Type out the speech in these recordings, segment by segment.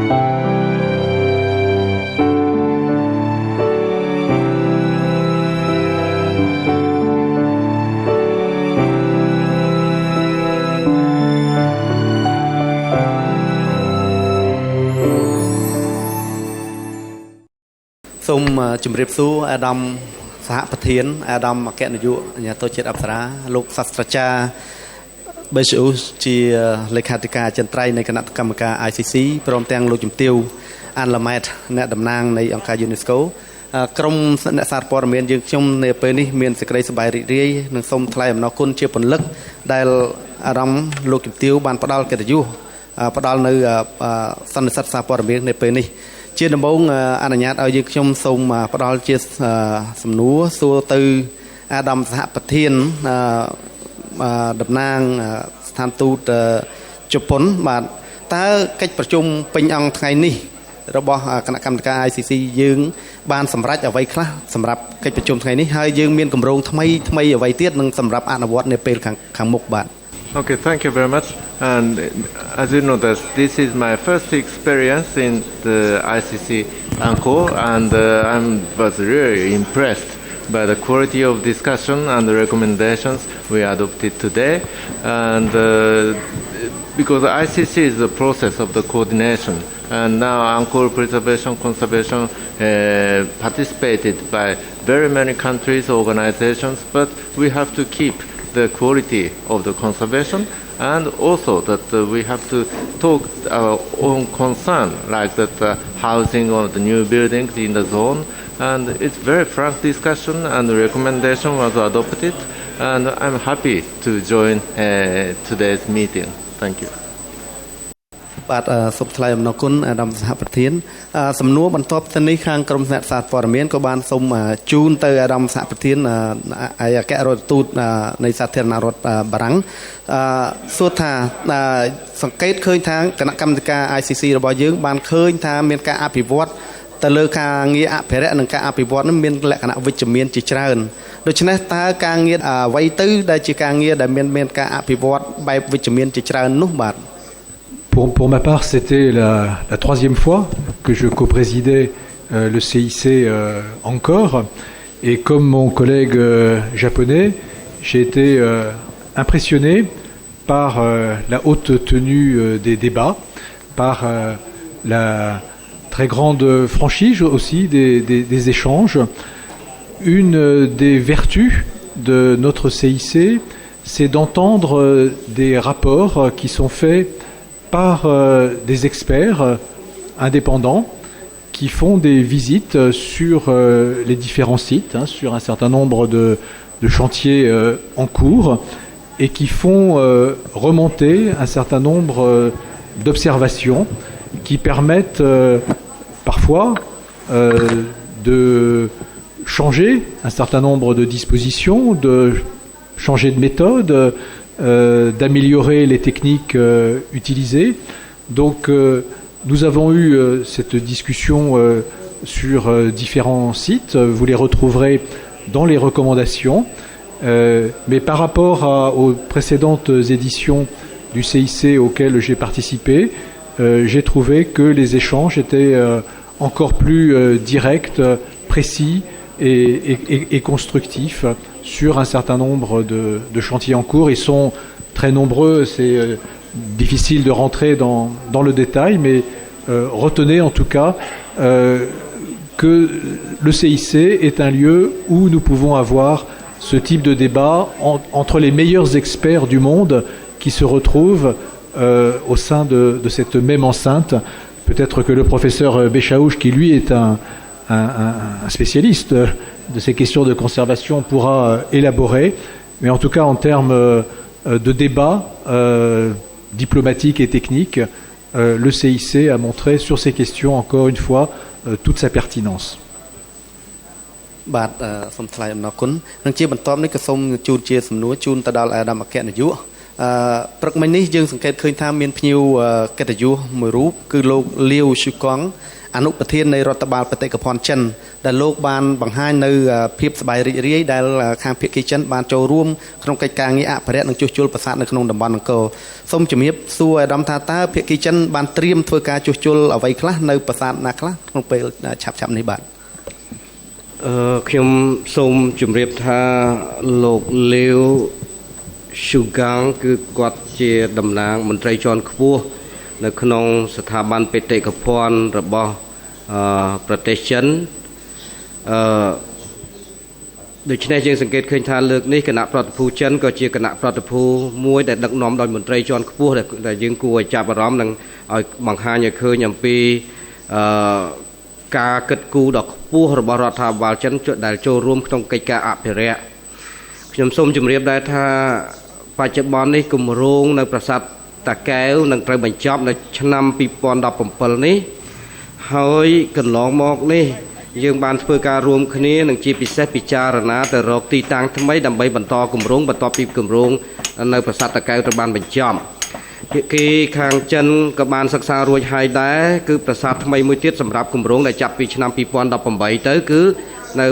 សូមជម្រាបសួរអាដាមសហប្រធានអាដាមអគ្គនាយកអាជ្ញាធរជាតិអប្សរាលោកសាស្ត្រាចារ្យបេឈូជាលេខាធិការអចិន្ត្រៃយ៍នៃគណៈកម្មការ ICC ព្រមទាំងលោកជំទាវអានឡាម៉ែតអ្នកតំណាងនៃអង្គការ UNESCO ក្រុមអ្នកសារព័ត៌មានយើងខ្ញុំនៅពេលនេះមានសេចក្តីសប្បាយរីករាយនិងសូមថ្លែងអំណរគុណជាពន្លឹកដែលអាដាមលោកជំទាវបានផ្ដល់កិត្តិយសផ្ដល់នៅសន្និសីទសារព័ត៌មាននៅពេលនេះជាដំបូងអនុញ្ញាតឲ្យយើងខ្ញុំសូមផ្ដល់ជាសំណួរសួរទៅអាដាមសហប្រធានតំណាងស្ថានទូតជប៉ុនបាទតើកិច្ចប្រជុំពេញអង្គថ្ងៃនេះរបស់គណៈកម្មការ ICC យើងបានសម្រេចអ្វីខ្លះសម្រាប់កិច្ចប្រជុំថ្ងៃនេះហើយយើងមានគម្រោងថ្មីអ្វីទៀតនឹងសម្រាប់អនុវត្តនៅពេលខាងមុខបាទ Okay, thank you very much. And as you know, this is my first experience in the ICC Angkor, and I was really impressed by the quality of discussion and the recommendations we adopted today. And because ICC is the process of the coordination, and now Angkor preservation conservation participated by very many countries, organizations, but we have to keep the quality of the conservation, and also that we have to talk our own concern, like that housing of the new buildings in the zone, and it's very frank discussion and the recommendation was adopted, and I'm happy to join today's meeting. Thank you. បាទសូមថ្លែងអំណរគុណអាដាមសហប្រធានសំណួរបន្ទាប់ទៅនេះខាងក្រមអ្នកសារព័ត៌មានក៏បានសូមជូនទៅអាដាមសហប្រធានអគ្គរដ្ឋទូតនៃសាធារណរដ្ឋបារាំងសួរថាសង្កេតឃើញថាគណៈកម្មការ ICC របស់យើងបានឃើញថាមានការអភិវឌ្ឍទៅលើការងារអភិរក្សនិងការអភិវឌ្ឍនឹងមានលក្ខណៈវិជ្ជមានជាច្រើនដូច្នេះតើការងារអ្វីទៅដែលជាការងារដែលមានការអភិវឌ្ឍបែបវិជ្ជមានជាច្រើននោះបាទ Pour ma part, c'était la troisième fois que je coprésidais le CIC encore. Et comme mon collègue japonais, j'ai été impressionné par la haute tenue des débats, par la très grande franchise aussi des échanges. Une des vertus de notre CIC, c'est d'entendre des rapports qui sont faits par des experts indépendants qui font des visites sur les différents sites, sur un certain nombre de chantiers en cours et qui font remonter un certain nombre d'observations qui permettent parfois de changer un certain nombre de dispositions, de changer de méthode, d'améliorer les techniques utilisées. Donc nous avons eu cette discussion sur différents sites, vous les retrouverez dans les recommandations, mais par rapport aux précédentes éditions du CIC auxquelles j'ai participé, j'ai trouvé que les échanges étaient encore plus directs, précis et constructifs sur un certain nombre de chantiers en cours. Ils sont très nombreux, c'est difficile de rentrer dans le détail, mais retenez en tout cas que le CIC est un lieu où nous pouvons avoir ce type de débat entre les meilleurs experts du monde qui se retrouvent au sein de cette même enceinte. Peut-être que le professeur Béchaouch, qui lui est un spécialiste de ces questions de conservation, pourra élaborer. Mais en tout cas, en termes de débat diplomatique et technique, le CIC a montré sur ces questions, encore une fois, toute sa pertinence. បាទសូមថ្លែងអំណរគុណនឹងជាបន្តនេះក៏សូមជូនជាសំណួរជូនទៅដល់អាដាមអគ្គនាយក ព្រឹកមិញនេះយើងសង្កេតឃើញថាមានភ្ញៀវកិត្តិយសមួយរូបគឺលោកលាវស៊ូកង់អនុប្រធាននៃរដ្ឋបាលបេតិកភណ្ឌចិនដែលលោកបានបង្ហាញនៅភាពសប្បាយរីករាយដែលខាងភាគីចិនបានចូលរួមក្នុងកិច្ចការងារអភិរក្សនិងជួសជុលប្រាសាទនៅក្នុងតំបន់អង្គរសូមជំរាបសួរអាដាមថាតើភាគីចិនបានត្រៀមធ្វើការជួសជុលអ្វីខ្លះនៅប្រាសាទណាខ្លះក្នុងពេលឆាប់ៗនេះបាទខ្ញុំសូមជម្រាបថាលោកលាវស៊ូកាំងគឺគាត់ជាតំណាងមន្ត្រីជាន់ខ្ពស់នៅក្នុងស្ថាប័នបេតិកភណ្ឌរបស់ប្រទេសចិនដូច្នេះយើងសង្កេតឃើញថាលើកនេះគណៈប្រតិភូចិនក៏ជាគណៈប្រតិភូមួយដែលដឹកនាំដោយមន្ត្រីជាន់ខ្ពស់ដែលយើងគួរឲ្យចាប់អារម្មណ៍និងឲ្យបង្ហាញឲ្យឃើញអំពីការគិតគូរដ៏ខ្ពស់របស់រដ្ឋាភិបាលចិនដែលចូលរួមក្នុងកិច្ចការអភិរក្សខ្ញុំសូមជម្រាបដែរថាបច្ចុប្បន្ននេះគម្រោងនៅប្រាសាទតាកែវនឹងត្រូវបញ្ចប់នៅឆ្នាំ2017នេះហើយកន្លងមកនេះយើងបានធ្វើការរួមគ្នានឹងជាពិសេសពិចារណាទៅរកទីតាំងថ្មីដើម្បីបន្តគម្រោងបន្ទាប់ពីគម្រោងនៅប្រាសាទតាកែវត្រូវបានបញ្ចប់ភាគីខាងចិនក៏បានសិក្សារួចហើយដែរគឺប្រាសាទថ្មីមួយទៀតសម្រាប់គម្រោងដែលចាប់ពីឆ្នាំ2018ទៅគឺនៅ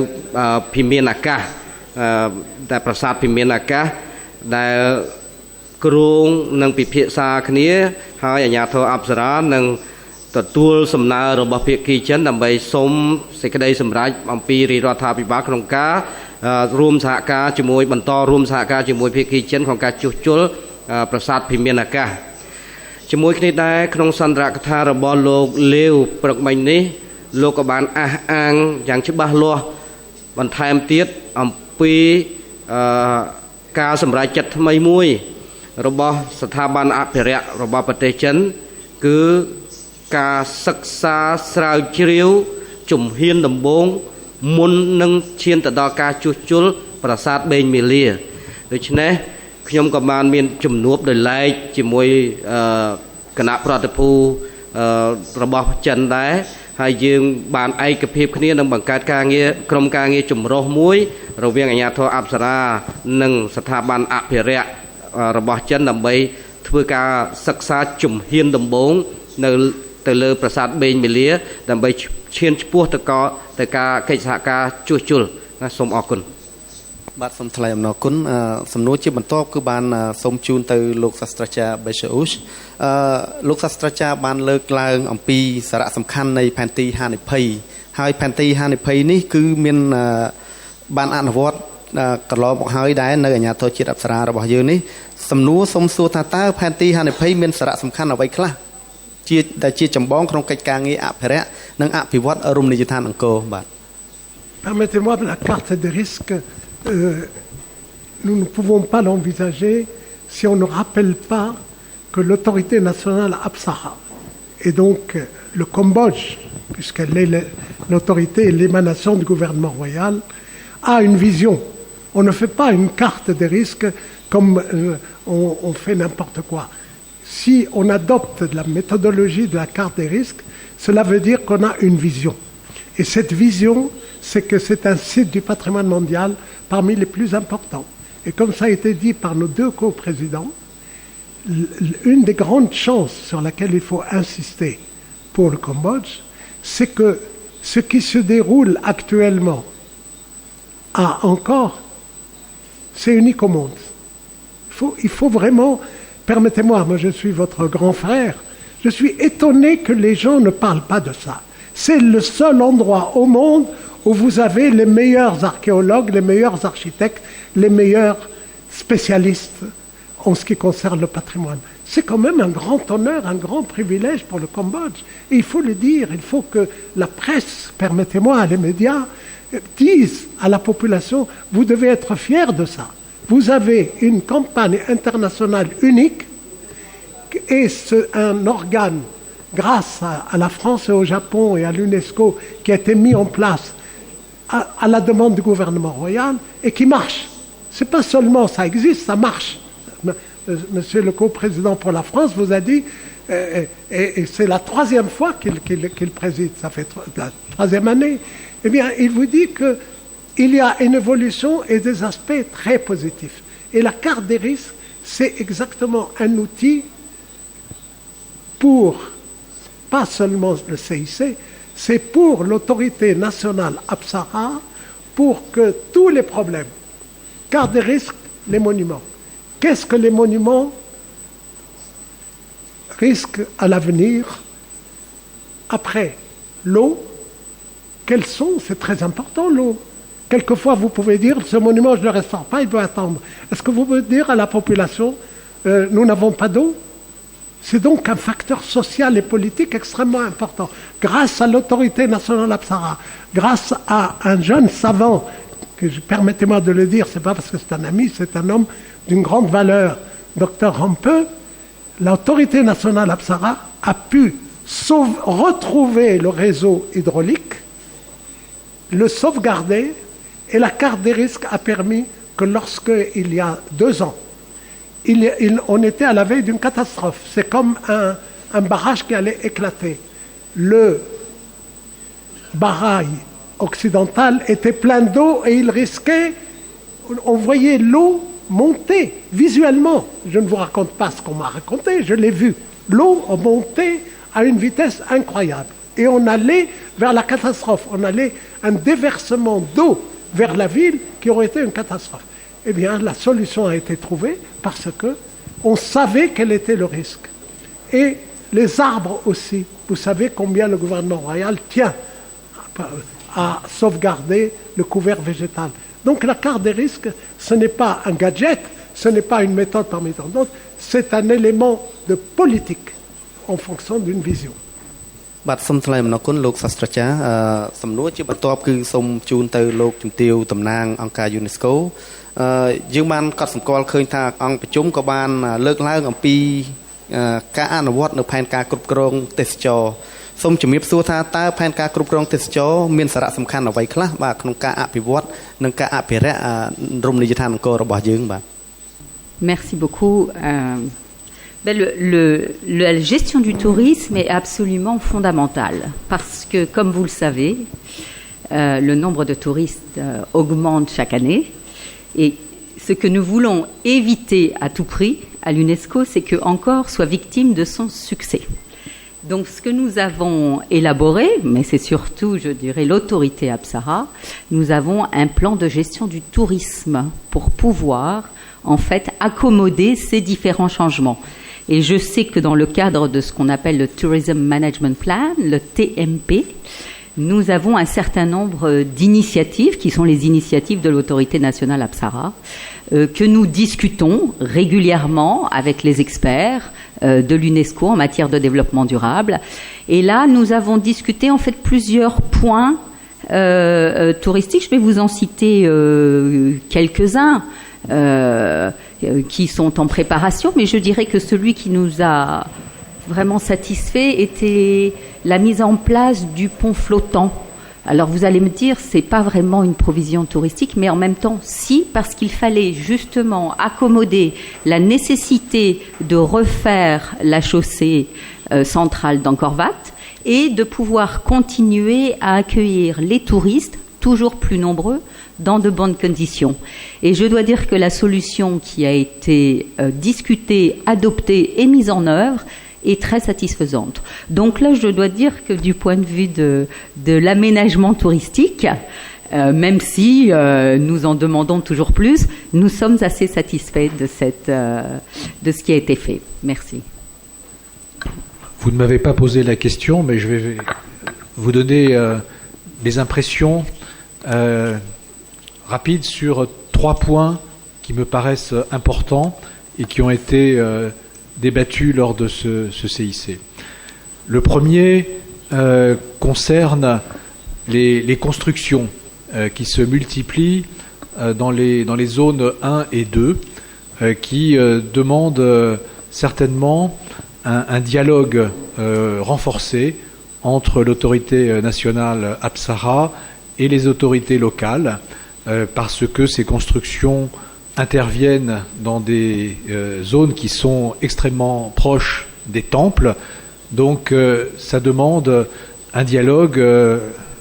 ភិមានអាកាសតែប្រាសាទភិមានអាកាសដែលគ្រោងនឹងពិភាក្សាគ្នាហើយអាជ្ញាធរអប្សរានឹងទទួលសំណើរបស់ភាគីចិនដើម្បីសុំសេចក្តីសម្រេចអំពីរាជរដ្ឋាភិបាលក្នុងការរួមសហការជាមួយបន្តរួមសហការជាមួយភាគីចិនក្នុងការជួសជុលប្រាសាទភិមានអាកាសជាមួយគ្នាដែរក្នុងសន្ទរកថារបស់លោកលាវព្រឹកមិញនេះលោកក៏បានអះអាងយ៉ាងច្បាស់លាស់បន្ថែមទៀតអំពីការសម្រេចចិត្តថ្មីមួយរបស់ស្ថាប័នអភិរក្សរបស់ប្រទេសចិនគឺការសិក្សាស្រាវជ្រាវជំហានដំបូងមុននឹងឈានទៅដល់ការជួសជុលប្រាសាទបេងមាលាដូច្នេះខ្ញុំក៏បានមានជំនួបដោយឡែកជាមួយគណៈប្រតិភូរបស់ចិនដែរហើយយើងបានឯកភាពគ្នានឹងបង្កើតការងារក្រុមការងារចម្រុះមួយរវាងអាជ្ញាធរអប្សរានិងស្ថាប័នអភិរក្សរបស់ចិនដើម្បីធ្វើការសិក្សាជំហានដំបូងទៅលើប្រាសាទបេងមាលាដើម្បីឈានឆ្ពោះទៅការកិច្ចសហការជួសជុលសូមអរគុណបាទសូមថ្លែងអំណរគុណសំណួរជាបន្ទាប់គឺបានសូមជូនទៅលោកសាស្ត្រាចារ្យបេសាអ៊ូសលោកសាស្ត្រាចារ្យបានលើកឡើងអំពីសារៈសំខាន់នៃផែនទីហានិភ័យហើយផែនទីហានិភ័យនេះគឺមានបានអនុវត្តកន្លងមកហើយដែរនៅអាជ្ញាធរជាតិអប្សរារបស់យើងនេះសំណួរសូមសួរថាតើផែនទីហានិភ័យមានសារៈសំខាន់អ្វីខ្លះជាចម្បងក្នុងកិច្ចការងារអភិរក្សនិងអភិវឌ្ឍរមណីយដ្ឋានអង្គរបាទ Permettez-moi, la carte des risques, nous ne pouvons pas l'envisager si on ne rappelle pas que l'autorité nationale Apsara et donc le Cambodge, puisqu'elle est l'autorité et l'émanation du gouvernement royal, a une vision. On ne fait pas une carte des risques comme on fait n'importe quoi. Si on adopte la méthodologie de la carte des risques, cela veut dire qu'on a une vision. Et cette vision, c'est que c'est un site du patrimoine mondial parmi les plus importants. Et comme ça a été dit par nos deux co-présidents, une des grandes chances sur laquelle il faut insister pour le Cambodge, c'est que ce qui se déroule actuellement à Angkor, c'est unique au monde. Il faut vraiment, permettez-moi, moi je suis votre grand frère, je suis étonné que les gens ne parlent pas de ça. C'est le seul endroit au monde où vous avez les meilleurs archéologues, les meilleurs architectes, les meilleurs spécialistes en ce qui concerne le patrimoine. C'est quand même un grand honneur, un grand privilège pour le Cambodge. Et il faut le dire, il faut que la presse, permettez-moi, les médias, disent à la population, vous devez être fiers de ça. Vous avez une campagne internationale unique et un organe, grâce à la France et au Japon et à l'UNESCO, qui a été mis en place à la demande du gouvernement royal et qui marche. C'est pas seulement ça existe, ça marche. Monsieur le co-président pour la France vous a dit, et c'est la troisième fois qu'il préside, ça fait la troisième année, eh bien, il vous dit qu'il y a une évolution et des aspects très positifs. Et la carte des risques, c'est exactement un outil pour, pas seulement le CIC, c'est pour l'autorité nationale Apsara, pour que tous les problèmes, carte des risques, les monuments. Qu'est-ce que les monuments risquent à l'avenir après l'eau? Quels sont? C'est très important, l'eau. Quelquefois, vous pouvez dire, ce monument, je ne le restaure pas, il doit attendre. Est-ce que vous pouvez dire à la population, nous n'avons pas d'eau? C'est donc un facteur social et politique extrêmement important. Grâce à l'autorité nationale Apsara, grâce à un jeune savant, permettez-moi de le dire, ce n'est pas parce que c'est un ami, c'est un homme d'une grande valeur, Dr Rampe, l'autorité nationale Apsara a pu retrouver le réseau hydraulique, le sauvegarder, et la carte des risques a permis que lorsqu'il y a 2 ans, on était à la veille d'une catastrophe. C'est comme un barrage qui allait éclater. Le barrage occidental était plein d'eau et il risquait, on voyait l'eau monter visuellement. Je ne vous raconte pas ce qu'on m'a raconté, je l'ai vu. L'eau montait à une vitesse incroyable. Et on allait vers la catastrophe. On allait un déversement d'eau vers la ville qui aurait été une catastrophe. Eh bien, la solution a été trouvée parce qu'on savait quel était le risque. Et les arbres aussi. Vous savez combien le gouvernement royal tient à sauvegarder le couvert végétal. Donc la carte des risques, ce n'est pas un gadget, ce n'est pas une méthode parmi tant d'autres, c'est un élément de politique en fonction d'une vision. បាទសូមថ្លែងអំណរគុណលោកសាស្ត្រាចារ្យសំណួរជាបន្ទាប់គឺសូមជូនទៅលោកជំទាវតំណាងអង្គការ UNESCO យើងបានកត់សម្គាល់ឃើញថាអង្គប្រជុំក៏បានលើកឡើងអំពីការអនុវត្តនៅផែនការគ្រប់គ្រងទេសចរសូមជំរាបសួរថាតើផែនការគ្រប់គ្រងទេសចរមានសារៈសំខាន់អ្វីខ្លះបាទក្នុងការអភិវឌ្ឍនិងការអភិរក្សរមណីយដ្ឋានអង្គររបស់យើងបាទ Merci beaucoup. La gestion du tourisme est absolument fondamentale parce que, comme vous le savez, le nombre de touristes augmente chaque année et ce que nous voulons éviter à tout prix à l'UNESCO, c'est que Angkor soit victime de son succès. Donc ce que nous avons élaboré, mais c'est surtout, je dirais, l'autorité Apsara, nous avons un plan de gestion du tourisme pour pouvoir en fait accommoder ces différents changements. Et je sais que dans le cadre de ce qu'on appelle le Tourism Management Plan, le TMP, nous avons un certain nombre d'initiatives, qui sont les initiatives de l'autorité nationale Apsara, que nous discutons régulièrement avec les experts de l'UNESCO en matière de développement durable. Et là, nous avons discuté en fait plusieurs points touristiques. Je vais vous en citer quelques-uns. Qui sont en préparation, mais je dirais que celui qui nous a vraiment satisfait était la mise en place du pont flottant. Alors vous allez me dire, c'est pas vraiment une provision touristique, mais en même temps, si, parce qu'il fallait justement accommoder la nécessité de refaire la chaussée centrale d'Angkor Wat et de pouvoir continuer à accueillir les touristes, toujours plus nombreux, dans de bonnes conditions. Et je dois dire que la solution qui a été discutée, adoptée et mise en œuvre est très satisfaisante. Donc là, je dois dire que du point de vue de l'aménagement touristique, même si nous en demandons toujours plus, nous sommes assez satisfaits de ce qui a été fait. Merci. Vous ne m'avez pas posé la question, mais je vais vous donner les impressions rapide sur 3 points qui me paraissent importants et qui ont été débattus lors de ce CIC. Le premier concerne les constructions qui se multiplient dans les zones 1 et 2 qui demandent certainement un dialogue renforcé entre l'autorité nationale Apsara et les autorités locales parce que ces constructions interviennent dans des zones qui sont extrêmement proches des temples. Donc ça demande un dialogue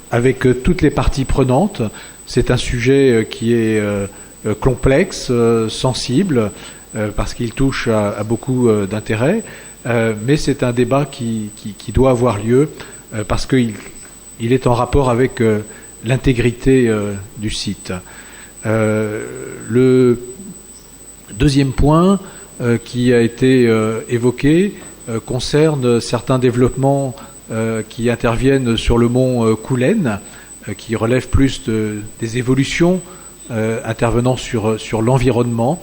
avec toutes les parties prenantes. C'est un sujet qui est complexe, sensible, parce qu'il touche à beaucoup d'intérêts, mais c'est un débat qui doit avoir lieu parce qu'il est en rapport avec l'intégrité du site. Le deuxième point qui a été évoqué concerne certains développements qui interviennent sur le mont Koulen, qui relèvent plus des évolutions intervenant sur l'environnement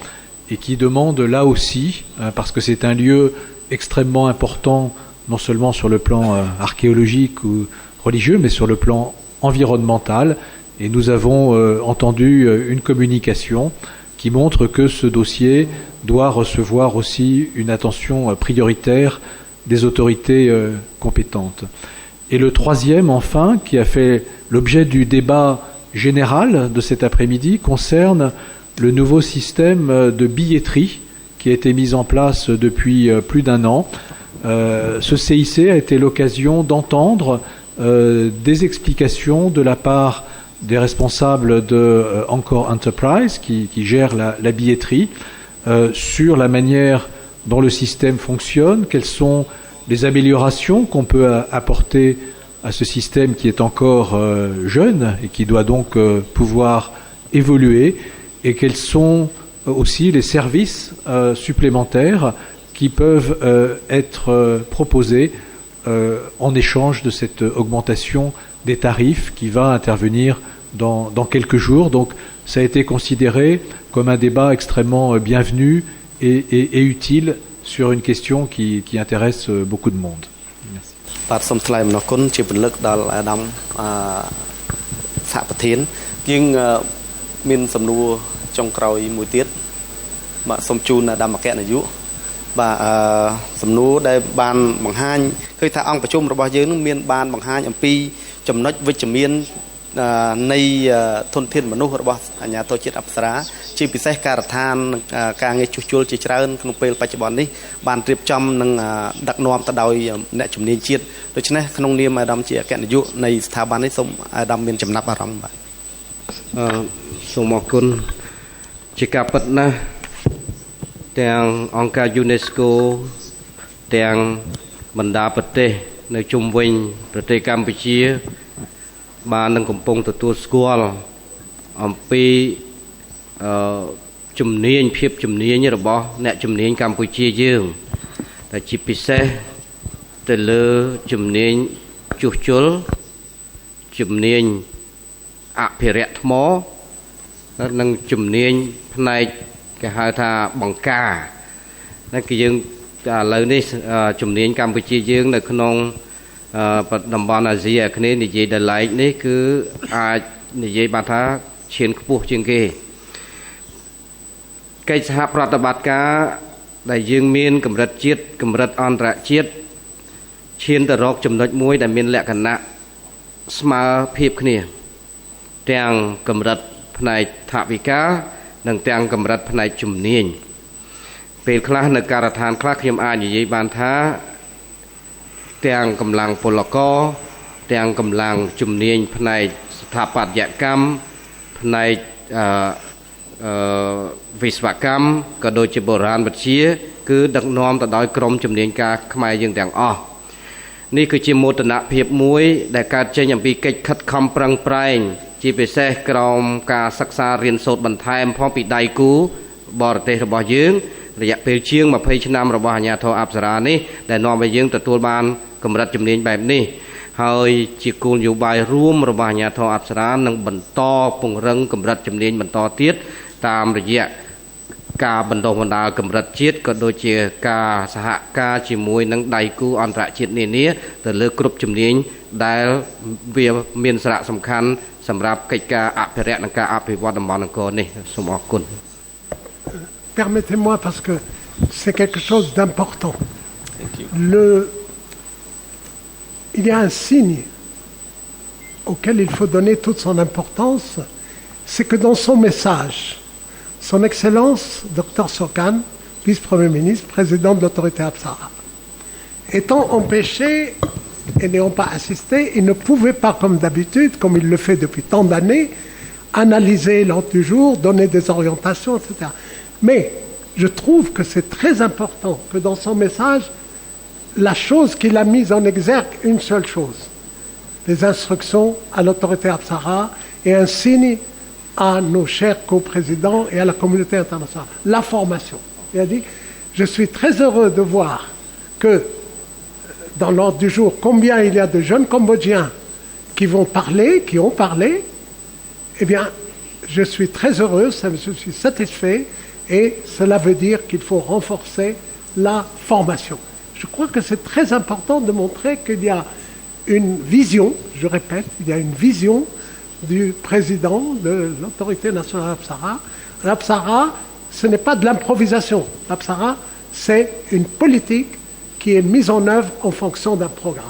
et qui demandent là aussi, parce que c'est un lieu extrêmement important, non seulement sur le plan archéologique ou religieux, mais sur le plan environnemental. Et nous avons entendu une communication qui montre que ce dossier doit recevoir aussi une attention prioritaire des autorités compétentes. Et le troisième, enfin, qui a fait l'objet du débat général de cet après-midi, concerne le nouveau système de billetterie qui a été mis en place depuis plus d'un an. Ce CIC a été l'occasion d'entendre des explications de la part des responsables de Encore Enterprise, qui gère la billetterie, sur la manière dont le système fonctionne, quelles sont les améliorations qu'on peut apporter à ce système qui est encore jeune et qui doit donc pouvoir évoluer, et quels sont aussi les services supplémentaires qui peuvent être proposés en échange de cette augmentation des tarifs qui va intervenir dans quelques jours. Donc ça a été considéré comme un débat extrêmement bienvenu et utile sur une question qui intéresse beaucoup de monde. Merci. បាទសូមថ្លែងអំណរគុណជាពលិកដល់អាដាមសហប្រធានយើងមានសំណួរចុងក្រោយមួយទៀតបាទសូមជូនអាដាមអគ្គនាយកបាទសំណួរដែលបានបង្ហាញឃើញថាអង្គប្រជុំរបស់យើងនឹងមានបានបង្ហាញអំពីចំណុចវិជ្ជមាននៃធនធានមនុស្សរបស់អាជ្ញាធរជាតិអប្សរាជាពិសេសការដ្ឋានការងារជួសជុលជាច្រើនក្នុងពេលបច្ចុប្បន្ននេះបានរៀបចំនឹងដឹកនាំទៅដោយអ្នកជំនាញជាតិដូច្នេះក្នុងនាមអាដាមជាអគ្គនាយកនៃស្ថាប័ននេះសូមអាដាមមានចំណាប់អារម្មណ៍បាទសូមអរគុណជាការពិតណាស់ទាំងអង្គការ UNESCO ទាំងបណ្ដាប្រទេសនៅជុំវិញប្រទេសកម្ពុជាបាននឹងកំពុងទទួលស្គាល់អំពីជំនាញភាពជំនាញរបស់អ្នកជំនាញកម្ពុជាយើងតែជាពិសេសទៅលើជំនាញជួសជុលជំនាញអភិរក្សថ្មនិងជំនាញផ្នែកគេហៅថាបង្ការតែគឺយើងឥឡូវនេះជំនាញកម្ពុជាយើងនៅក្នុងតំបន់អាស៊ីអាគ្នេយ៍និយាយដល់ឡែកនេះគឺអាចនិយាយបានថាឈានខ្ពស់ជាងគេកិច្ចសហប្រតិបត្តិការដែលយើងមានកម្រិតជាតិកម្រិតអន្តរជាតិឈានទៅរកចំណុចមួយដែលមានលក្ខណៈស្មើភាពគ្នាទាំងកម្រិតផ្នែកថវិកានិងទាំងកម្រិតផ្នែកជំនាញពេលខ្លះនៅការដ្ឋានខ្លះខ្ញុំអាចនិយាយបានថាទាំងកម្លាំងពលករទាំងកម្លាំងជំនាញផ្នែកស្ថាបត្យកម្មផ្នែកវិស្វកម្មក៏ដូចជាបុរាណវិទ្យាគឺដឹកនាំទៅដោយក្រុមជំនាញការខ្មែរយើងទាំងអស់នេះគឺជាមោទនភាពមួយដែលកើតចេញអំពីកិច្ចខិតខំប្រឹងប្រែងជាពិសេសក្រោមការសិក្សារៀនសូត្របន្ថែមផងពីដៃគូបរទេសរបស់យើងរយៈពេលជាង20ឆ្នាំរបស់អាជ្ញាធរអប្សរានេះដែលនាំឲ្យយើងទទួលបានកម្រិតជំនាញបែបនេះហើយជាគោលនយោបាយរួមរបស់អាជ្ញាធរអប្សរានឹងបន្តពង្រឹងកម្រិតជំនាញបន្តទៀតតាមរយៈការបណ្ដុះបណ្ដាលកម្រិតជាតិក៏ដូចជាការសហការជាមួយនឹងដៃគូអន្តរជាតិនានាទៅលើគ្រប់ជំនាញដែលវាមានសារៈសំខាន់សម្រាប់កិច្ចការអភិរក្សនិងការអភិវឌ្ឍតំបន់អង្គរនេះសូមអរគុណ Permettez-moi parce que c'est quelque chose d'important. Il y a un signe auquel il faut donner toute son importance, c'est que dans son message, Son Excellence, Dr Sokan, vice-premier ministre, président de l'autorité Apsara, étant empêché et n'ayant pas assisté, il ne pouvait pas, comme d'habitude, comme il le fait depuis tant d'années, analyser l'ordre du jour, donner des orientations, etc. Mais je trouve que c'est très important que dans son message, la chose qu'il a mise en exergue, une seule chose, les instructions à l'autorité Apsara et un signe à nos chers coprésidents et à la communauté internationale, la formation. Il a dit, je suis très heureux de voir que dans l'ordre du jour, combien il y a de jeunes Cambodgiens qui vont parler, qui ont parlé, eh bien, je suis très heureux, je suis satisfait, et cela veut dire qu'il faut renforcer la formation. Je crois que c'est très important de montrer qu'il y a une vision, je répète, il y a une vision du président de l'autorité nationale Apsara. L'Apsara, ce n'est pas de l'improvisation. L'Apsara, c'est une politique qui est mise en œuvre en fonction d'un programme.